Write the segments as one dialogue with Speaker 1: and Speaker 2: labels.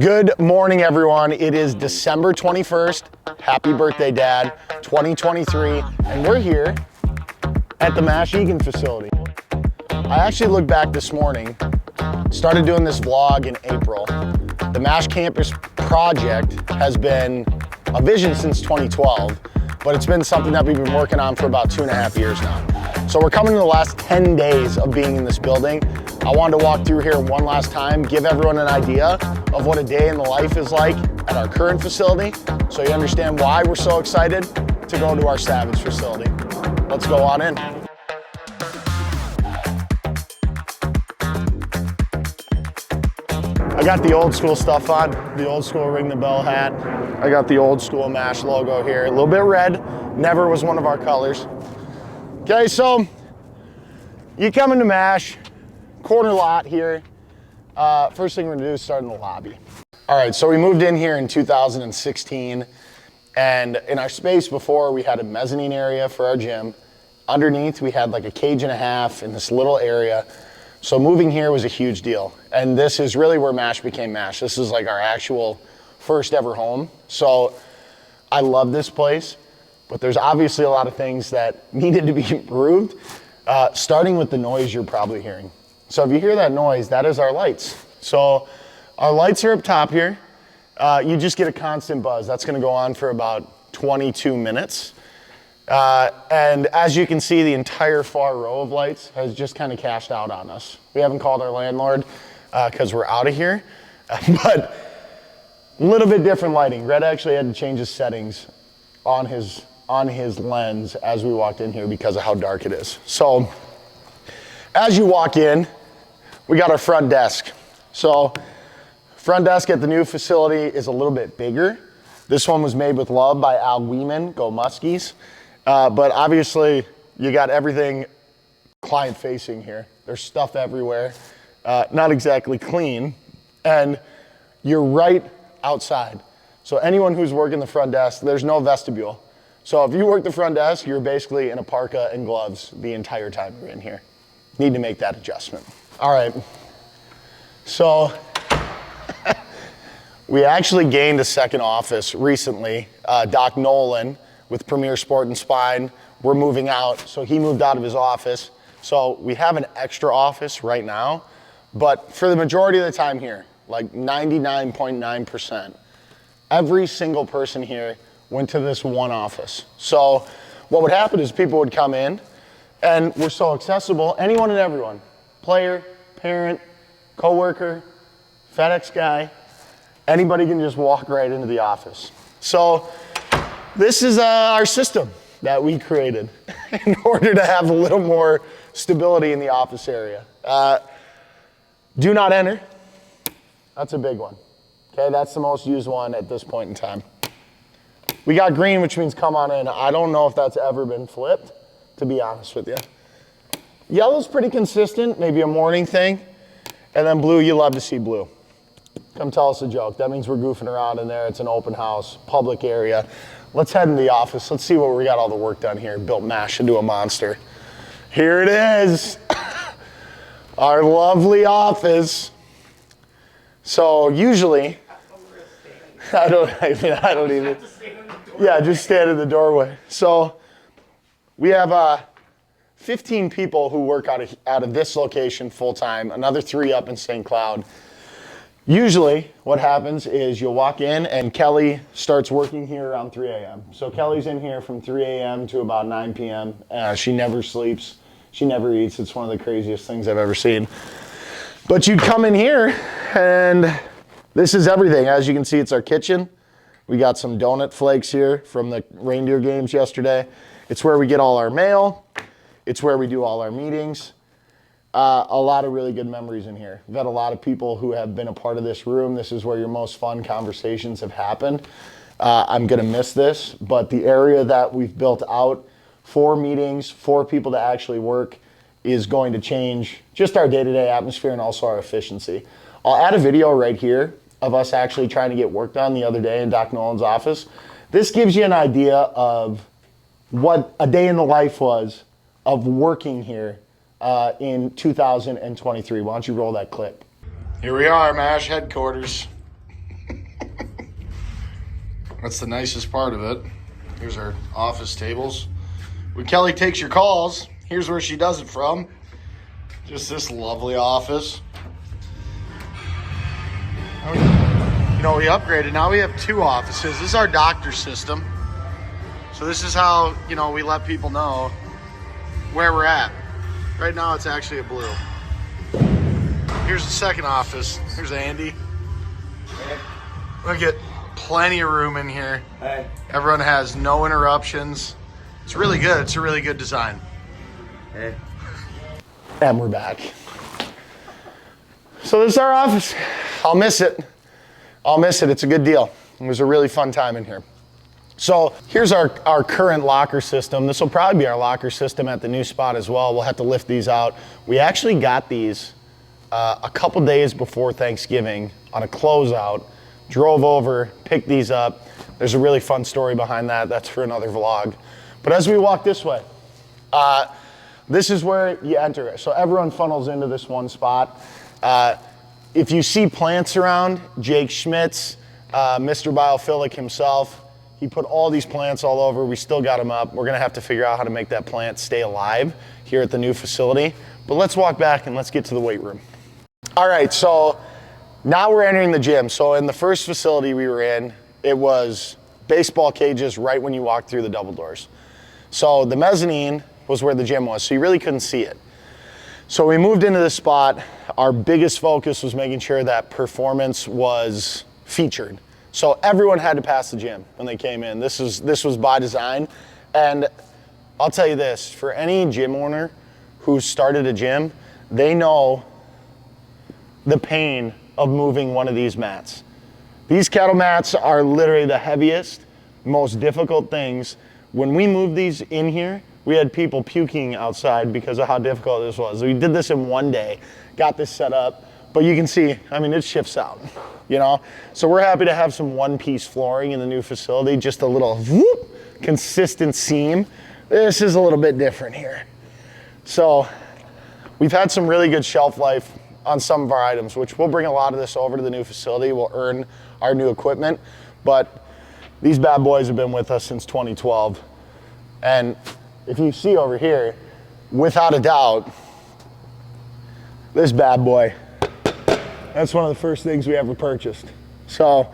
Speaker 1: Good morning, everyone. It is December 21st. Happy birthday, Dad, 2023. And we're here at the Mash Egan facility. I actually looked back this morning, started doing this vlog in April. The Mash Campus project has been a vision since 2012, but it's been something that we've been working on for about 2.5 years now. So we're coming to the last 10 days of being in this building. I wanted to walk through here one last time, give everyone an idea of what a day in the life is like at our current facility, so you understand why we're so excited to go to our Savage facility. Let's go on in. I got the old school stuff on, the old school ring the bell hat. I got the old school Mash logo here, a little bit red, never was one of our colors. Okay, so you come into Mash, corner lot here. First thing we're gonna do is start in the lobby. All right, so we moved in here in 2016, and in our space before, we had a mezzanine area for our gym. Underneath, we had like a cage and a half in this little area. So moving here was a huge deal. And this is really where Mash became Mash. This is like our actual first ever home. So I love this place, but there's obviously a lot of things that needed to be improved, starting with the noise you're probably hearing. So if you hear that noise, that is our lights. So our lights are up top here. You just get a constant buzz. That's gonna go on for about 22 minutes. And as you can see, the entire far row of lights has just kind of cashed out on us. We haven't called our landlord because we're out of here, but a little bit different lighting. Red actually had to change his settings on his lens as we walked in here because of how dark it is. So as you walk in, we got our front desk. So front desk at the new facility is a little bit bigger. This one was made with love by Al Weeman, go Muskies. But obviously you got everything client facing here. There's stuff everywhere, not exactly clean. And you're right outside. So anyone who's working the front desk, there's no vestibule. So if you work the front desk, you're basically in a parka and gloves the entire time you're in here. Need to make that adjustment. All right, so we actually gained a second office recently. Doc Nolan with Premier Sport and Spine, we're moving out, so he moved out of his office. So we have an extra office right now, but for the majority of the time here, like 99.9%, every single person here went to this one office. So what would happen is people would come in, and we're so accessible, anyone and everyone, player, parent, coworker, FedEx guy, anybody can just walk right into the office. So this is our system that we created in order to have a little more stability in the office area. Do not enter, that's a big one. Okay, that's the most used one at this point in time. We got green, which means come on in. I don't know if that's ever been flipped, to be honest with you. Yellow's pretty consistent, maybe a morning thing. And then blue, you love to see blue. Come tell us a joke. That means we're goofing around in there. It's an open house, public area. Let's head in the office. Let's see what we got all the work done here. Built Mash into a monster. Here it is. Our lovely office. So usually, I don't even, yeah, just stand in the doorway. So we have 15 people who work out of this location full-time, another 3 up in St. Cloud. Usually what happens is you'll walk in and Kelly starts working here around 3 a.m. So Kelly's in here from 3 a.m. to about 9 p.m. She never sleeps, she never eats. It's one of the craziest things I've ever seen. But you'd come in here and this is everything. As you can see, it's our kitchen. We got some donut flakes here from the reindeer games yesterday. It's where we get all our mail. It's where we do all our meetings. A lot of really good memories in here. We've had a lot of people who have been a part of this room. This is where your most fun conversations have happened. I'm gonna miss this, but the area that we've built out for meetings, for people to actually work, is going to change just our day-to-day atmosphere and also our efficiency. I'll add a video right here of us actually trying to get work done the other day in Doc Nolan's office. This gives you an idea of what a day in the life was of working here in 2023. Why don't you roll that clip? Here we are, MASH headquarters. That's the nicest part of it. Here's our office tables. When Kelly takes your calls, here's where she does it from. Just this lovely office. You know, we upgraded. Now we have 2 offices. This is our doctor system. So this is how, you know, we let people know where we're at. Right now it's actually a blue. Here's the second office. Here's Andy.
Speaker 2: Hey.
Speaker 1: Look at plenty of room in here.
Speaker 2: Hey.
Speaker 1: Everyone has no interruptions. It's really good. It's a really good design.
Speaker 2: Hey.
Speaker 1: And we're back. So this is our office. I'll miss it. I'll miss it. It's a good deal. It was a really fun time in here. So here's our current locker system. This will probably be our locker system at the new spot as well. We'll have to lift these out. We actually got these a couple days before Thanksgiving on a closeout. Drove over, picked these up. There's a really fun story behind that. That's for another vlog. But as we walk this way, this is where you enter. So everyone funnels into this one spot. If you see plants around, Jake Schmitz, Mr. Biophilic himself, he put all these plants all over. We still got them up. We're gonna have to figure out how to make that plant stay alive here at the new facility. But let's walk back and let's get to the weight room. All right, so now we're entering the gym. So in the first facility we were in, it was baseball cages right when you walked through the double doors. So the mezzanine was where the gym was, so you really couldn't see it. So we moved into this spot. Our biggest focus was making sure that performance was featured. So everyone had to pass the gym when they came in. This was by design. And I'll tell you this, for any gym owner who started a gym, they know the pain of moving one of these mats. These kettle mats are literally the heaviest, most difficult things. When we moved these in here, we had people puking outside because of how difficult this was. We did this in one day, got this set up, but you can see, I mean, it shifts out, you know? So we're happy to have some one-piece flooring in the new facility, just a little whoop, consistent seam. This is a little bit different here. So we've had some really good shelf life on some of our items, which we'll bring a lot of this over to the new facility. We'll earn our new equipment, but these bad boys have been with us since 2012. And if you see over here, without a doubt, this bad boy, that's one of the first things we ever purchased. So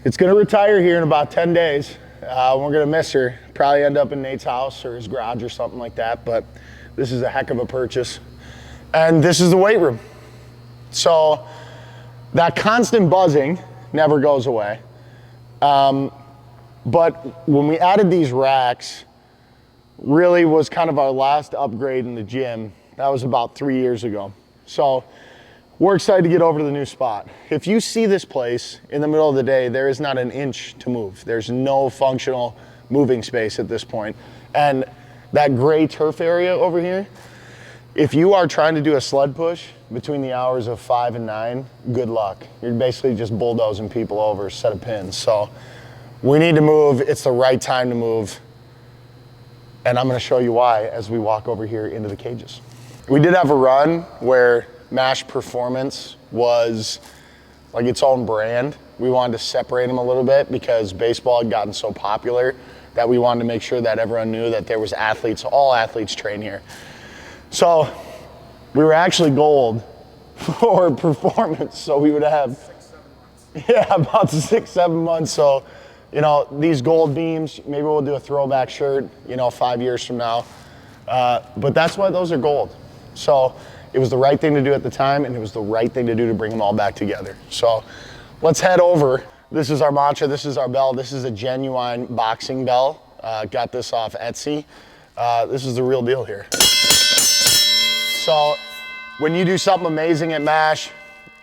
Speaker 1: it's gonna retire here in about 10 days. We're gonna miss her. Probably end up in Nate's house or his garage or something like that, but this is a heck of a purchase. And this is the weight room. So that constant buzzing never goes away. But when we added these racks, really was kind of our last upgrade in the gym. That was about 3 years ago. So we're excited to get over to the new spot. If you see this place in the middle of the day, there is not an inch to move. There's no functional moving space at this point. And that gray turf area over here, if you are trying to do a sled push between the hours of 5 and 9, good luck. You're basically just bulldozing people over a set of pins. So we need to move. It's the right time to move. And I'm gonna show you why as we walk over here into the cages. We did have a run where MASH Performance was like its own brand. We wanted to separate them a little bit because baseball had gotten so popular that we wanted to make sure that everyone knew that there was athletes, all athletes train here. So we were actually gold for performance. So we would have, 6-7 months. Yeah, about 6-7 months. So, you know, these gold beams, maybe we'll do a throwback shirt, you know, 5 years from now. But that's why those are gold. So it was the right thing to do at the time, and it was the right thing to do to bring them all back together. So let's head over. This is our mantra, this is our bell. This is a genuine boxing bell. Got this off Etsy. This is the real deal here. So when you do something amazing at MASH,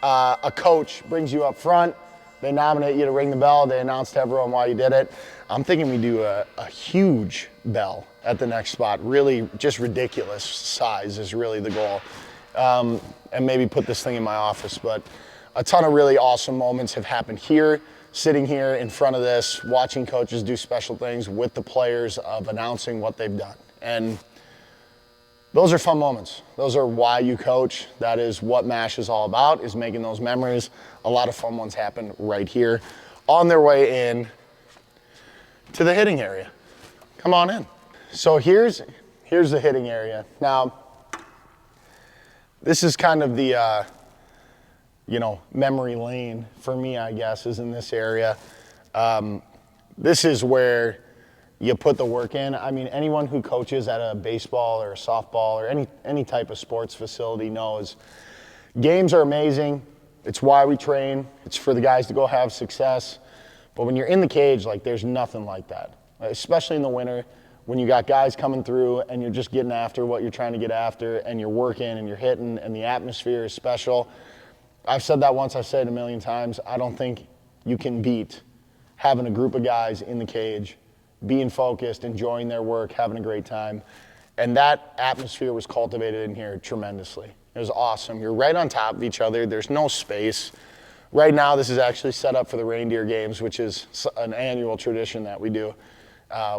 Speaker 1: a coach brings you up front, they nominate you to ring the bell, they announce to everyone why you did it. I'm thinking we do a huge bell at the next spot. Really just ridiculous size is really the goal. And maybe put this thing in my office, but a ton of really awesome moments have happened here, sitting here in front of this, watching coaches do special things with the players of announcing what they've done. And those are fun moments. Those are why you coach. That is what MASH is all about, is making those memories. A lot of fun ones happen right here. On their way in, to the hitting area. Come on in. So here's the hitting area. Now, this is kind of the, memory lane for me, I guess, is in this area. This is where you put the work in. I mean, anyone who coaches at a baseball or a softball or any type of sports facility knows games are amazing. It's why we train. It's for the guys to go have success. But when you're in the cage, like, there's nothing like that, especially in the winter when you got guys coming through and you're just getting after what you're trying to get after and you're working and you're hitting and the atmosphere is special. I've said that once, I've said it a million times. I don't think you can beat having a group of guys in the cage, being focused, enjoying their work, having a great time. And that atmosphere was cultivated in here tremendously. It was awesome. You're right on top of each other. There's no space. Right now, this is actually set up for the reindeer games, which is an annual tradition that we do,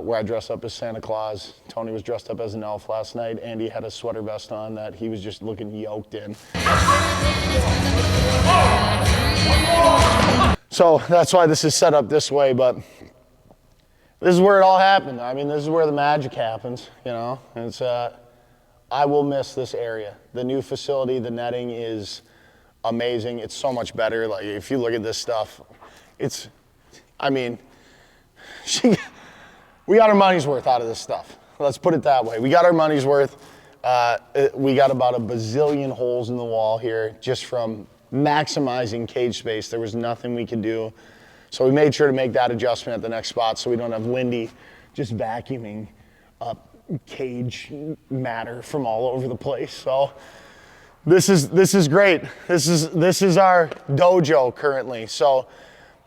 Speaker 1: where I dress up as Santa Claus. Tony was dressed up as an elf last night. Andy had a sweater vest on that he was just looking yoked in. So that's why this is set up this way, but this is where it all happened. I mean, this is where the magic happens, It's, I will miss this area. The new facility, the netting is amazing. It's so much better. Like, if you look at this stuff, we got our money's worth out of this stuff. Let's put it that way. We got our money's worth. We got about a bazillion holes in the wall here just from maximizing cage space. There was nothing we could do. So we made sure to make that adjustment at the next spot so we don't have Lindy just vacuuming up cage matter from all over the place. So this is great. This is our dojo currently. So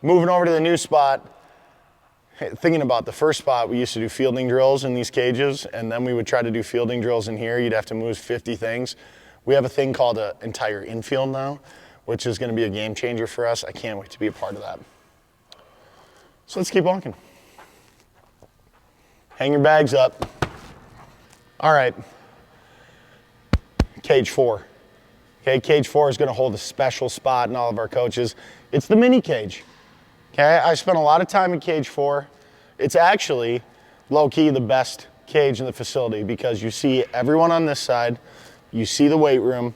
Speaker 1: moving over to the new spot, thinking about the first spot, we used to do fielding drills in these cages, and then we would try to do fielding drills in here. You'd have to move 50 things. We have a thing called an entire infield now, which is going to be a game changer for us. I can't wait to be a part of that. So let's keep walking. Hang your bags up. All right. Cage 4. Okay, cage 4 is going to hold a special spot in all of our coaches. It's the mini cage. Okay, I spent a lot of time in cage 4. It's actually, low-key, the best cage in the facility because you see everyone on this side, you see the weight room,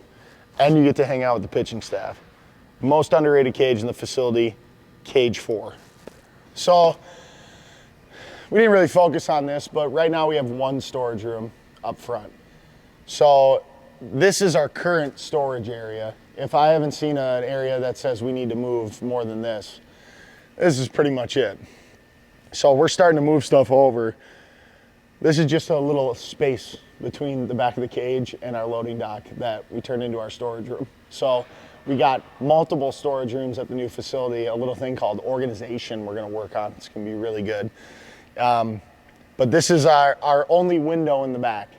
Speaker 1: and you get to hang out with the pitching staff. Most underrated cage in the facility, cage 4. So we didn't really focus on this, but right now we have one storage room up front. So this is our current storage area. If I haven't seen an area that says we need to move more than this is pretty much it. So we're starting to move stuff over. This is just a little space between the back of the cage and our loading dock that we turned into our storage room. So we got multiple storage rooms at the new facility, a little thing called organization we're gonna work on. It's gonna be really good. But this is our only window in the back.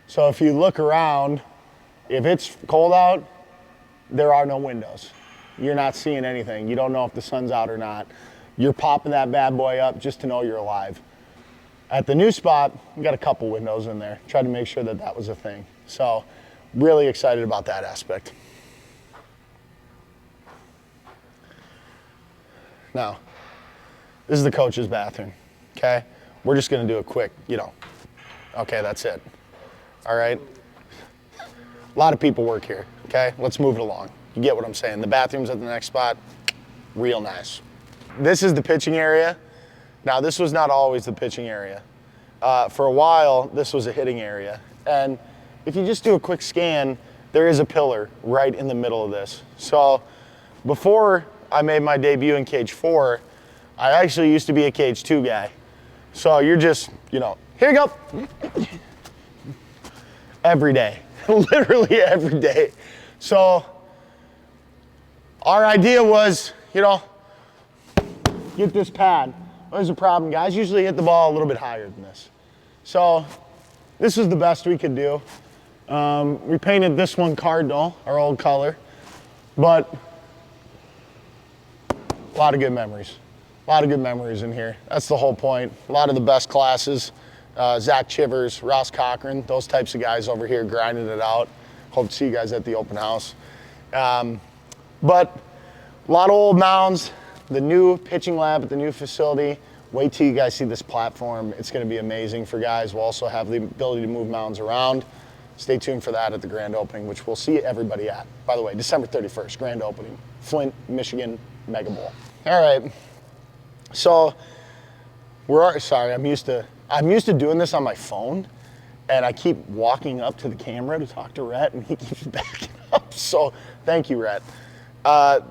Speaker 1: So if you look around, if it's cold out, there are no windows. You're not seeing anything. You don't know if the sun's out or not. You're popping that bad boy up just to know you're alive. At the new spot, we got a couple windows in there. Tried to make sure that that was a thing. So really excited about that aspect. Now, this is the coach's bathroom, okay? We're just gonna do a quick, okay, that's it. All right? A lot of people work here, okay? Let's move it along. You get what I'm saying. The bathroom's at the next spot, real nice. This is the pitching area. Now, this was not always the pitching area. For a while, this was a hitting area. And if you just do a quick scan, there is a pillar right in the middle of this. So before I made my debut in cage 4, I actually used to be a cage 2 guy. So you're just, here you go. Every day, literally every day. So our idea was, get this pad. There's a problem. Guys usually hit the ball a little bit higher than this. So this is the best we could do. We painted this one cardinal, our old color, but a lot of good memories. A lot of good memories in here. That's the whole point. A lot of the best classes. Zach Chivers, Ross Cochran, those types of guys over here grinding it out. Hope to see you guys at the open house. But a lot of old mounds. The new pitching lab at the new facility Wait till you guys see this platform. It's going to be amazing for guys. We'll also have the ability to move mounds around. Stay tuned for that at the grand opening, which we'll see everybody at. By the way, December 31st, grand opening, Flint, Michigan, Mega Bowl. All right. So sorry, I'm used to doing this on my phone, and I keep walking up to the camera to talk to Rhett, and he keeps backing up. So thank you, Rhett.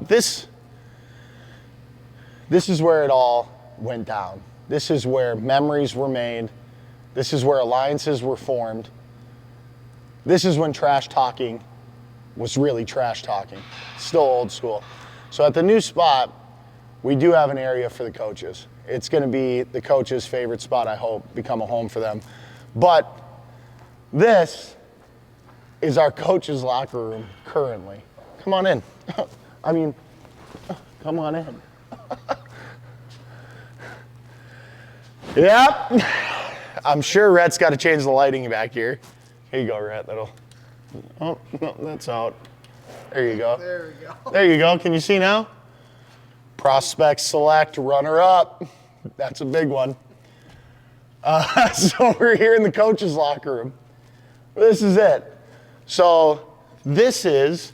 Speaker 1: This is where it all went down. This is where memories were made. This is where alliances were formed. This is when trash talking was really trash talking. Still old school. So at the new spot, we do have an area for the coaches. It's going to be the coaches' favorite spot, I hope, become a home for them. But this is our coaches' locker room currently. Come on in. I mean, come on in. Yep. I'm sure Rhett's got to change the lighting back here. Here you go, Rhett. Oh, no, that's out. There you go.
Speaker 3: There we go.
Speaker 1: There you go. Can you see now? Prospect select, runner up. That's a big one. So we're here in the coaches' locker room. This is it. So this is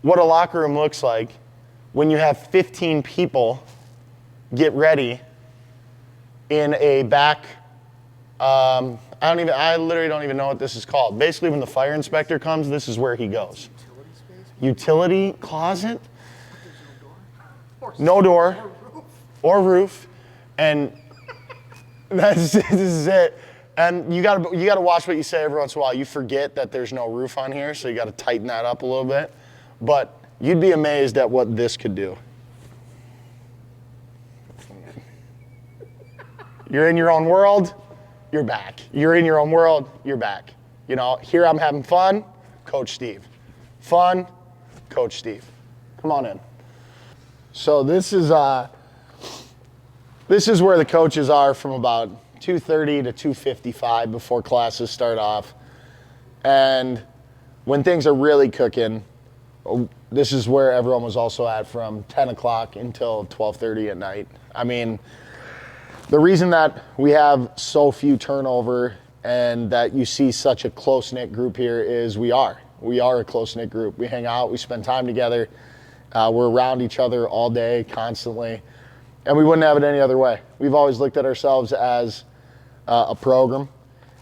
Speaker 1: what a locker room looks like when you have 15 people get ready in a back, I literally don't even know what this is called. Basically, when the fire inspector comes, this is where he goes. Utility closet? No door. Or roof. And this is it. And you gotta watch what you say every once in a while. You forget that there's no roof on here, so you gotta tighten that up a little bit. But you'd be amazed at what this could do. You're in your own world, you're back. You're in your own world, you're back. You know, here I'm having fun, Coach Steve. Fun, Coach Steve. Come on in. So this is where the coaches are from about 2:30 to 2:55 before classes start off. And when things are really cooking, this is where everyone was also at from 10 o'clock until 12:30 at night. I mean, the reason that we have so few turnover and that you see such a close-knit group here is we are a close-knit group. We hang out, we spend time together, we're around each other all day, constantly, and we wouldn't have it any other way. We've always looked at ourselves as a program,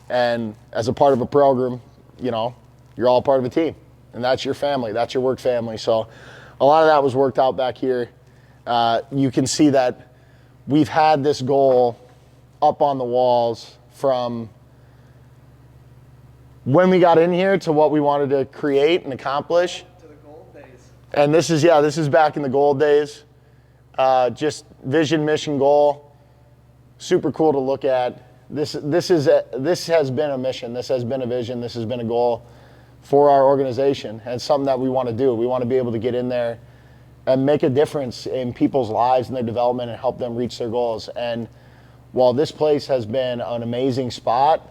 Speaker 1: and as a part of a program, you know, you're all part of a team, and that's your family, that's your work family. So a lot of that was worked out back here. You can see that we've had this goal up on the walls from when we got in here to what we wanted to create and accomplish.
Speaker 3: To the gold days.
Speaker 1: And this is back in the gold days. Just vision, mission, goal. Super cool to look at. This has been a mission. This has been a vision. This has been a goal for our organization. And it's something that we want to do. We want to be able to get in there and make a difference in people's lives and their development and help them reach their goals. And while this place has been an amazing spot,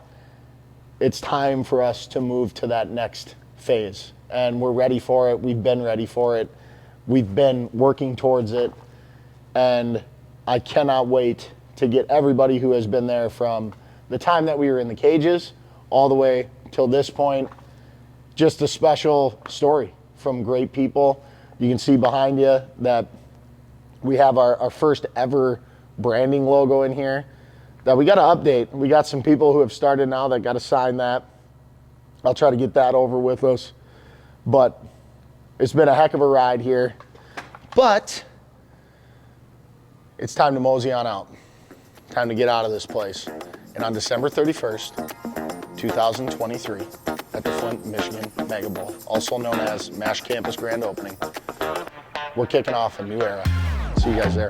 Speaker 1: it's time for us to move to that next phase. And we're ready for it. We've been ready for it. We've been working towards it. And I cannot wait to get everybody who has been there from the time that we were in the cages all the way till this point. Just a special story from great people. You can see behind you that we have our first ever branding logo in here that we got to update. We got some people who have started now that got to sign that. I'll try to get that over with us. But it's been a heck of a ride here. But it's time to mosey on out. Time to get out of this place. And on December 31st, 2023, at the Flint, Michigan Mega Bowl, also known as MASH Campus Grand Opening, we're kicking off a new era. See you guys there.